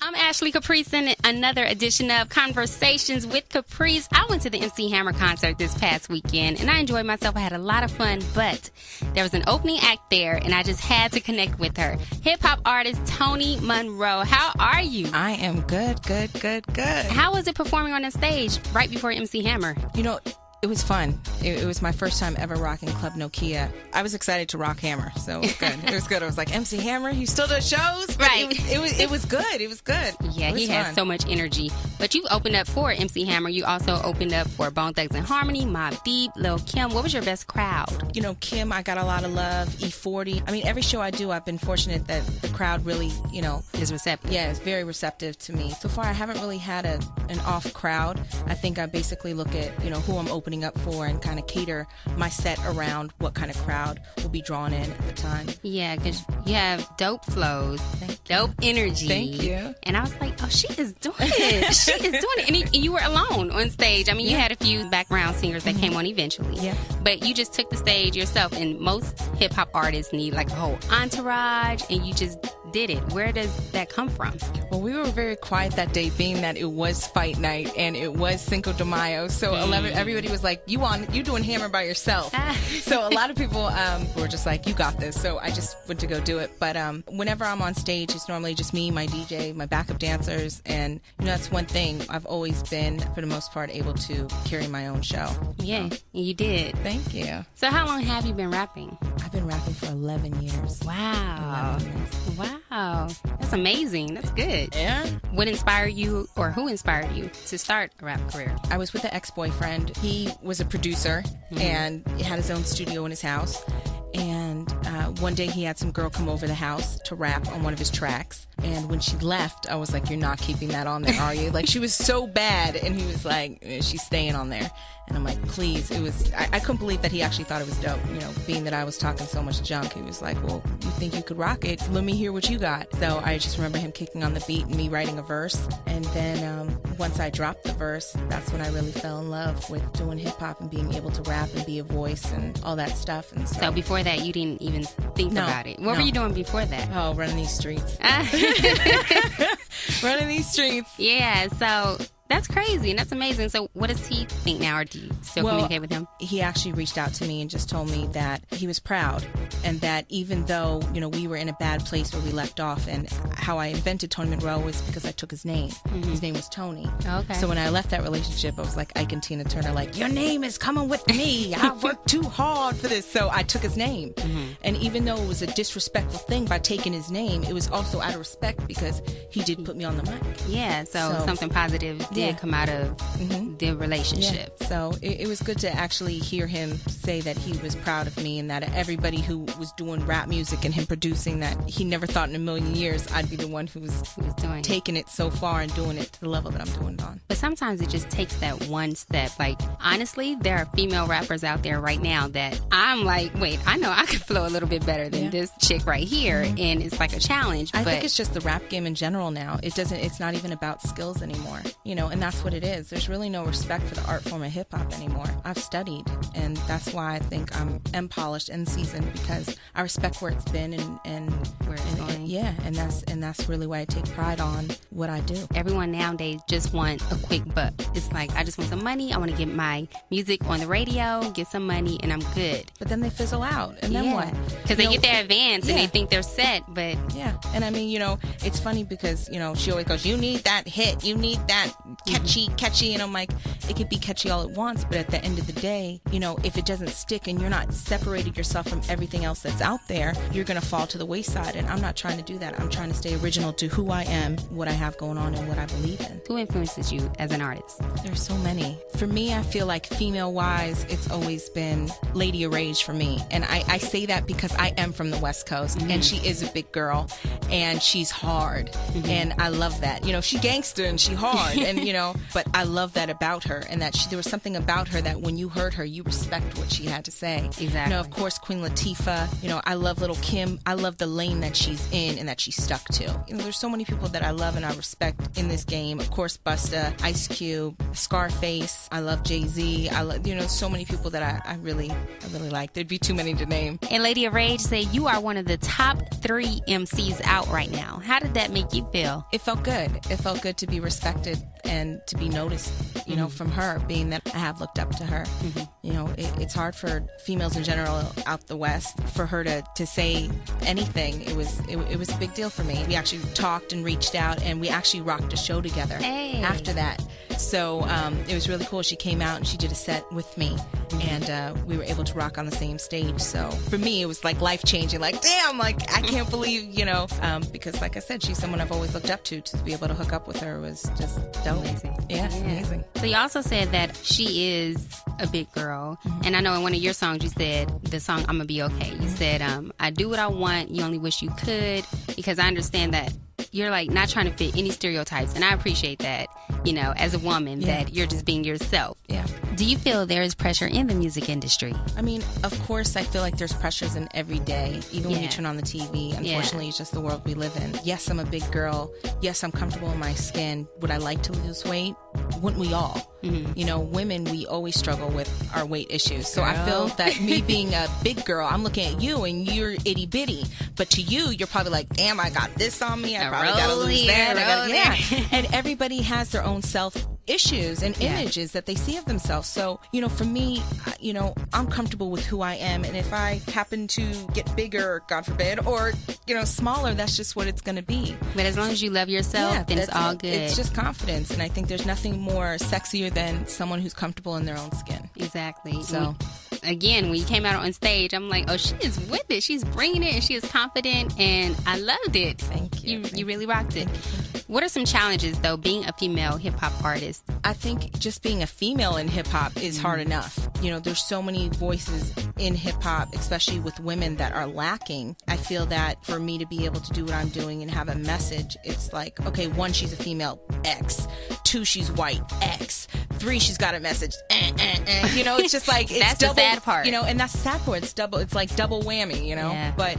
I'm Ashley Caprice, and another edition of Conversations with Caprice. I went to the MC Hammer concert this past weekend, and I enjoyed myself. I had a lot of fun, but there was an opening act there, and I just had to connect with her. Hip-hop artist Toni Monroe. How are you? I am good. How was it performing on the stage right before MC Hammer? You know, it was fun. It was my first time ever rocking Club Nokia. I was excited to rock Hammer, so it was good. It was good. I was like, MC Hammer, he still does shows? But right. It was good. It was good. Yeah, he has so much energy. But you've opened up for MC Hammer. You also opened up for Bone Thugs and Harmony, Mobb Deep, Lil' Kim. What was your best crowd? You know, Kim, I got a lot of love. E40. I mean, every show I do, I've been fortunate that the crowd really, is receptive. Yeah, it's very receptive to me. So far, I haven't really had an off crowd. I think I basically look at, who I'm opening up for and kind of cater my set around what kind of crowd will be drawn in at the time. Yeah, because you have dope flows, dope energy. Thank you. And I was like, oh, she is doing it. She is doing it. And you were alone on stage. I mean, you had a few background singers that came on eventually. Yeah. But you just took the stage yourself. And most hip-hop artists need like a whole entourage, and you just did it. Where does that come from? Well, we were very quiet that day, being that it was fight night and it was Cinco de Mayo. So everybody was like, you doing Hammer by yourself. So a lot of people were just like, you got this. So I just went to go do it. But whenever I'm on stage, it's normally just me, my DJ, my backup dancers. And that's one thing. I've always been, for the most part, able to carry my own show. Yeah, you did. Thank you. So how long have you been rapping? I've been rapping for 11 years. Wow. 11 years. Wow. That's amazing. That's good. Yeah. What inspired you, or who inspired you to start a rap career? I was with an ex-boyfriend. He was a producer and he had his own studio in his house. And one day he had some girl come over the house to rap on one of his tracks. And when she left, I was like, you're not keeping that on there, are you? Like, she was so bad. And he was like, she's staying on there. And I'm like, please. I couldn't believe that he actually thought it was dope. Being that I was talking so much junk, he was like, well, you think you could rock it? Let me hear what you got. So I just remember him kicking on the beat and me writing a verse. And then once I dropped the verse, that's when I really fell in love with doing hip hop and being able to rap and be a voice and all that stuff. And so before that, you didn't even think about it. What were you doing before that? Oh, running these streets. Running these streets. Yeah, so that's crazy and that's amazing. So what does he think now, or do you still communicate with him? He actually reached out to me and just told me that he was proud, and that even though, we were in a bad place where we left off, and how I invented Toni Monroe was because I took his name. His name was Tony. Okay. So when I left that relationship, I was like Ike and Tina Turner, like, your name is coming with me. I worked too hard for this. So I took his name. And even though it was a disrespectful thing by taking his name, it was also out of respect because he did put me on the mic. Yeah, so something positive did come out of the relationship. Yeah. So it was good to actually hear him say that he was proud of me, and that everybody who was doing rap music and him producing, that he never thought in a million years I'd be the one who was doing taking it so far and doing it to the level that I'm doing it on. But sometimes it just takes that one step. Like, honestly, there are female rappers out there right now that I'm like, wait, I know I could flow a little bit better than this chick right here. And it's like a challenge. I think it's just the rap game in general now. It's not even about skills anymore, and that's what it is. There's really no respect for the art form of hip hop anymore. I've studied, and that's why I think I'm polished and seasoned, because I respect where it's been and where it's going. Yeah, and that's really why I take pride on what I do. Everyone nowadays just want a quick buck. It's like, I just want some money. I want to get my music on the radio, get some money, and I'm good. But then they fizzle out, and then what? Because they get their advance and they think they're set, but yeah. And I mean, it's funny because she always goes, you need that hit, you need that catchy, and I'm like, it could be catchy all at once, but at the end of the day, if it doesn't stick and you're not separated yourself from everything else that's out there, you're going to fall to the wayside. And I'm not trying to do that. I'm trying to stay original to who I am, what I have going on, and what I believe in. Who influences you as an artist? There's so many. For me, I feel like female-wise, it's always been Lady of Rage for me. And I say that because I am from the West Coast, and she is a big girl, and she's hard, and I love that. She gangster and she hard, and you know, but I love that about her, and that there was something about her that when you heard her, you respect what she had to say. Exactly. You know, of course, Queen Latifah, you know, I love Little Kim. I love the lane that she's in and that she stuck to. You know, there's so many people that I love and I respect in this game. Of course, Busta, Ice Cube, Scarface. I love Jay-Z. I love, you know, so many people that I really like. There'd be too many to name. And Lady of Rage said you are one of the top 3 MCs out right now. How did that make you feel? It felt good. It felt good to be respected and to be noticed, you know, from her, being that I have looked up to her. You know, it's hard for females in general out the West for her to say anything. It was a big deal for me. We actually talked and reached out, and we actually rocked a show together after that. So it was really cool. She came out and she did a set with me, and we were able to rock on the same stage. So for me, it was like life-changing. Like, damn, like, I can't believe, you know, because like I said, she's someone I've always looked up to be able to hook up with her was just dope. Amazing. Yeah, amazing. So you also said that she is a big girl, and I know in one of your songs you said the song "I'ma Be Okay." You said, "I do what I want. You only wish you could," because I understand that you're like not trying to fit any stereotypes, and I appreciate that. You know, as a woman, that you're just being yourself. Yeah. Do you feel there is pressure in the music industry? I mean, of course, I feel like there's pressures in every day, even when you turn on the TV. Unfortunately, it's just the world we live in. Yes, I'm a big girl. Yes, I'm comfortable in my skin. Would I like to lose weight? Wouldn't we all? You know, women, we always struggle with our weight issues. So I feel that me being a big girl, I'm looking at you and you're itty bitty. But to you, you're probably like, damn, I got this on me. I probably got to lose that. And everybody has their own self issues and images that they see of themselves. So, you know, for me, you know, I'm comfortable with who I am. And if I happen to get bigger, God forbid, or, you know, smaller, that's just what it's going to be. But as long as you love yourself, then it's all good. It's just confidence. And I think there's nothing more sexier than someone who's comfortable in their own skin. Exactly. So, again, when you came out on stage, I'm like, oh, she is with it. She's bringing it, and she is confident, and I loved it. Thank you. You really rocked it. What are some challenges, though, being a female hip-hop artist? I think just being a female in hip-hop is hard enough. You know, there's so many voices in hip-hop, especially with women, that are lacking. I feel that for me to be able to do what I'm doing and have a message, it's like, okay, 1, she's a female, X. 2, she's white, X. 3, she's got a message, You know, it's just like, it's that's double, the sad part. You know, and that's the sad part. It's double. It's like double whammy, you know. Yeah. But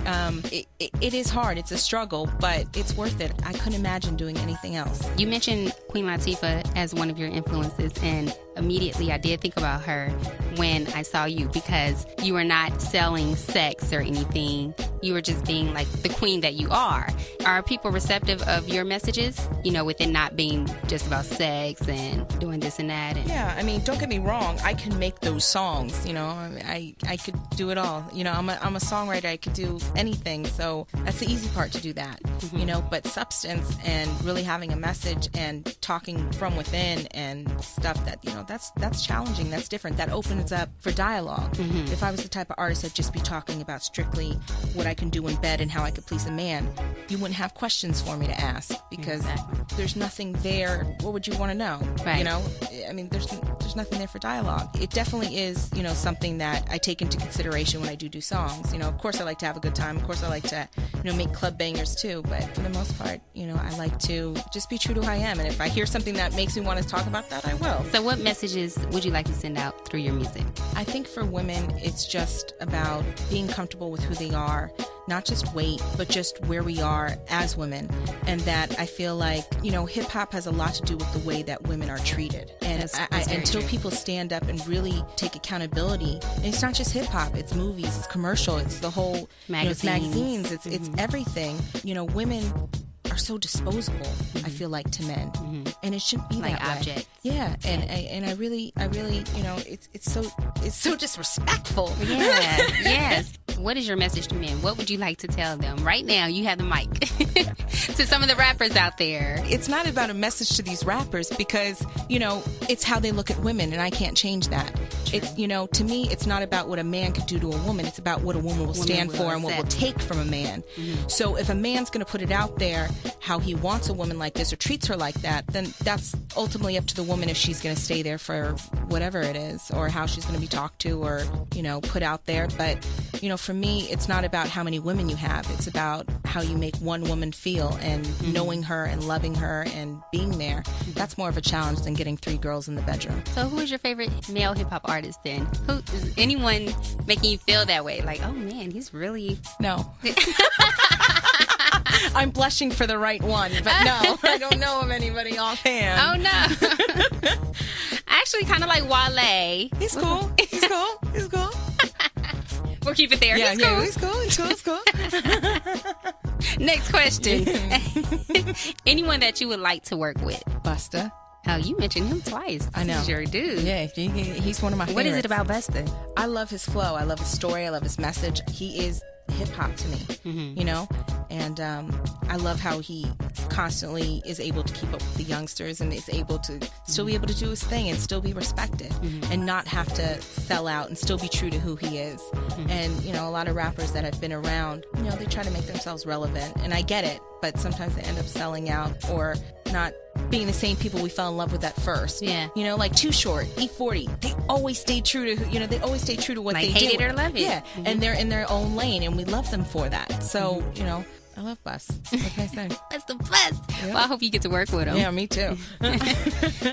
it is hard. It's a struggle, but it's worth it. I couldn't imagine doing anything else. You mentioned Queen Latifah as one of your influences, and immediately I did think about her when I saw you, because you were not selling sex or anything. You were just being like the queen that you are. Are people receptive of your messages, you know, with it not being just about sex and doing this and that? And yeah, I mean, don't get me wrong. I can make those songs, you know. I could do it all. You know, I'm a songwriter. I could do anything. So that's the easy part, to do that, you know. But substance and really having a message and talking from within and stuff that, you know, that's challenging. That's different. That opens up for dialogue. If I was the type of artist that'd just be talking about strictly what I can do in bed and how I could please a man, you wouldn't have questions for me to ask, because there's nothing there. What would you want to know? Right. You know, I mean, there's nothing there for dialogue. It definitely is, you know, something that I take into consideration when I do songs. You know, of course I like to have a good time. Of course I like to, you know, make club bangers too. But for the most part, you know, I like to just be true to who I am. And if I hear something that makes me want to talk about that, I will. So what messages would you like to send out through your music? I think for women, it's just about being comfortable with who they are, not just weight, but just where we are as women. And that I feel like, you know, hip hop has a lot to do with the way that women are treated. And that's until people stand up and really take accountability, and it's not just hip hop, it's movies, it's commercial, it's the whole magazines, it's everything. You know, women are so disposable, I feel like, to men, and it shouldn't be like that way. objects. Yeah, and I really, you know, it's so disrespectful. Yeah, yes. What is your message to men? What would you like to tell them right now? You have the mic. To some of the rappers out there. It's not about a message to these rappers, because, you know, it's how they look at women, and I can't change that. True. It's, you know, to me, it's not about what a man could do to a woman. It's about what a woman will stand for and what will take from a man. So if a man's going to put it out there how he wants a woman like this or treats her like that, then that's ultimately up to the woman if she's going to stay there for whatever it is, or how she's going to be talked to or, you know, put out there. But, you know, for me, it's not about how many women you have. It's about how you make one woman feel, and knowing her and loving her and being there. That's more of a challenge than getting 3 girls in the bedroom. So who is your favorite male hip-hop artist then? Who is anyone making you feel that way? Like, oh man, he's really... No. I'm blushing for the right one, but no, I don't know of anybody offhand. Oh no. I actually kind of like Wale. He's cool. He's cool. He's cool. We'll keep it there. Yeah, he's cool. Yeah, he's cool. He's cool. He's cool. Next question. Anyone that you would like to work with? Busta. Oh, you mentioned him twice. I know. He's your dude. Yeah, he's one of my favorites. What is it about Busta? I love his flow. I love his story. I love his message. He is hip-hop to me, you know? And I love how he constantly is able to keep up with the youngsters and is able to still be able to do his thing and still be respected and not have to sell out and still be true to who he is. And, you know, a lot of rappers that have been around, you know, they try to make themselves relevant. And I get it, but sometimes they end up selling out or not being the same people we fell in love with at first. Yeah. You know, like Too Short, E40, they always stay true to, you know, they always stay true to what like they hate do. it or love it. Yeah. And they're in their own lane and we love them for that. So, you know, I love Bus. What can I say? That's the best. Yeah. Well, I hope you get to work with him. Yeah, me too.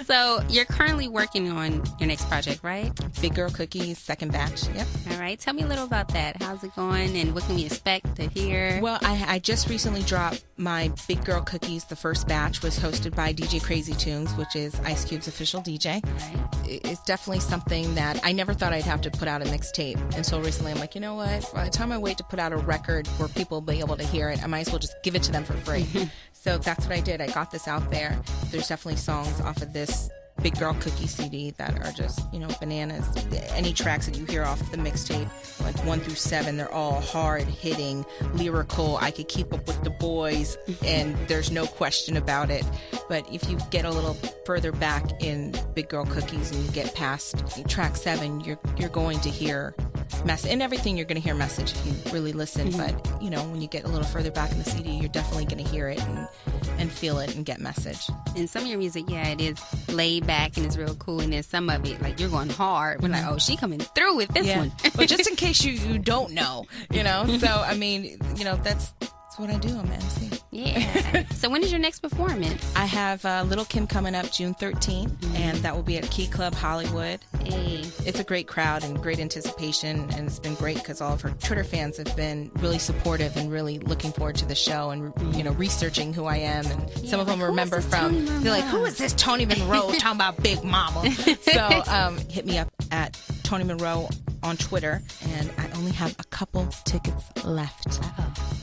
So you're currently working on your next project, right? Big Girl Cookies, second batch. Yep. All right. Tell me a little about that. How's it going and what can we expect to hear? Well, I just recently dropped my Big Girl Cookies. The first batch was hosted by DJ Crazy Tunes, which is Ice Cube's official DJ. Right. It's definitely something that I never thought I'd have to put out a mixtape. And so recently I'm like, you know what? By the time I wait to put out a record where people will be able to hear it, I might as well just give it to them for free. So that's what I did. I got this out there. There's definitely songs off of this Big Girl Cookie CD that are just, you know, bananas. Any tracks that you hear off the mixtape, like 1 through 7, they're all hard hitting, lyrical. I could keep up with the boys, and there's no question about it. But if you get a little further back in Big Girl Cookies and you get past track 7, you're going to hear message. And everything you're going to hear message if you really listen. But, you know, when you get a little further back in the CD, you're definitely going to hear it and feel it and get message. And some of your music, yeah, it is laid back and it's real cool. And then some of it, like, you're going hard. We're like, oh, she coming through with this one. But just in case you don't know, you know. So, I mean, you know, that's what I do. I'm MC. Yeah. So when is your next performance? I have Little Kim coming up June 13th, and that will be at Key Club Hollywood. Hey. It's a great crowd and great anticipation, and it's been great because all of her Twitter fans have been really supportive and really looking forward to the show and, you know, researching who I am. And some of them remember from, they're like, who is this Toni Monroe talking about Big Mama? So hit me up at Toni Monroe on Twitter, and I only have a couple tickets left.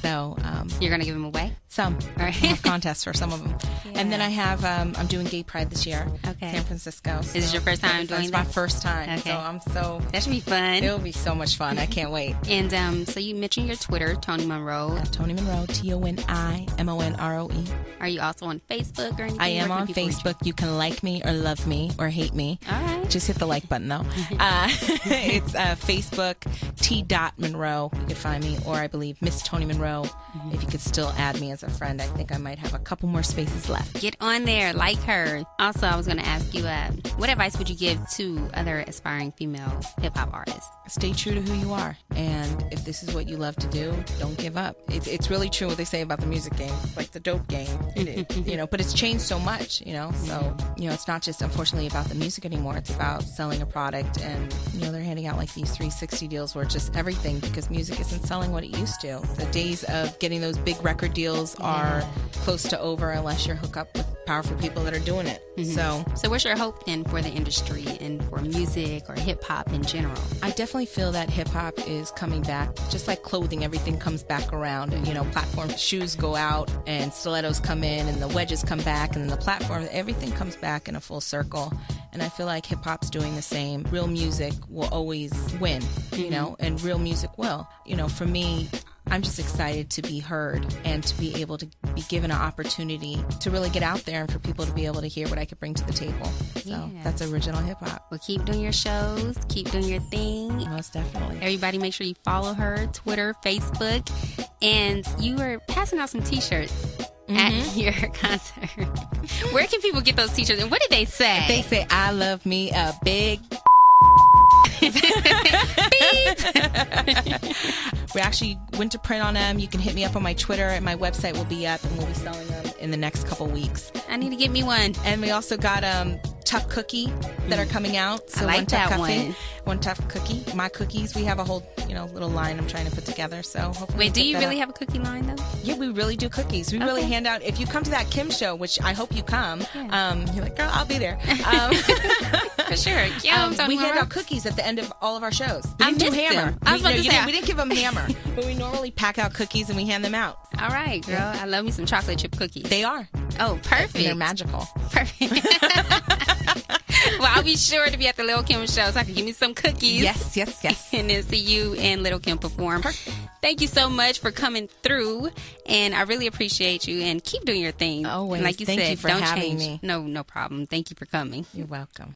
So you're gonna give them away? Some. All right. I have contests for some of them. Yeah. And then I have I'm doing Gay Pride this year. Okay. San Francisco. Is this your first time doing that? It's that? my first time. Okay. So that should be fun. It'll be so much fun. I can't wait. And so you mentioned your Twitter, Toni Monroe. Toni Monroe, ToniMonroe. Are you also on Facebook or anything? I am on Facebook. You can like me or love me or hate me. All right. Just hit the like button though. It's Facebook T.Monroe. You can find me, or I believe Miss Toni Monroe. If you could still add me as a friend, I think I might have a couple more spaces left. Get on there, like her. Also, I was going to ask you, what advice would you give to other aspiring female hip hop artists? Stay true to who you are, and if this is what you love to do, don't give up. It's really true what they say about the music game. It's like the dope game, you know. But it's changed so much, you know. So you know, it's not just unfortunately about the music anymore. It's about selling a product, and you know, they're handing out like these 360 deals where it's just everything because music isn't selling what it used to. The days of getting those big record deals are close to over unless you're hooked up with powerful people that are doing it. So what's your hope then for the industry and for music or hip hop in general? I definitely feel that hip hop is coming back. Just like clothing, everything comes back around. And, you know, platform shoes go out and stilettos come in and the wedges come back and then the platform, everything comes back in a full circle. And I feel like hip hop's doing the same. Real music will always win, you know, and real music will. You know, for me, I'm just excited to be heard and to be able to be given an opportunity to really get out there and for people to be able to hear what I could bring to the table. So that's original hip hop. Well, keep doing your shows, keep doing your thing. Most definitely. Everybody make sure you follow her, Twitter, Facebook. And you were passing out some t-shirts at your concert. Where can people get those t-shirts and what did they say? They say, I love me a big We actually went to print on them. You can hit me up on my Twitter and my website will be up and we'll be selling them in the next couple weeks. I need to get me one. And we also got Tough Cookie that are coming out. So I like that one. One Tough Cookie. My cookies. We have a whole, little line I'm trying to put together. So hopefully. Wait, do you really have a cookie line though? Yeah, we really do cookies. We really hand out. If you come to that Kim show, which I hope you come, you're like, girl, I'll be there. For sure. Yeah, we hand out cookies at the end of all of our shows. We I didn't do missed hammer. them. I was about to say. We didn't give them hammer, but we normally pack out cookies and we hand them out. All right, girl. I love me some chocolate chip cookies. They are. Oh, perfect. They're magical. Perfect. Well, I'll be sure to be at the Little Kim show so I can give me some cookies. Yes. And then see you and Little Kim perform. Perfect. Thank you so much for coming through, and I really appreciate you. And keep doing your thing. Always. And like you Thank said, you for don't having change. me. No problem. Thank you for coming. You're welcome.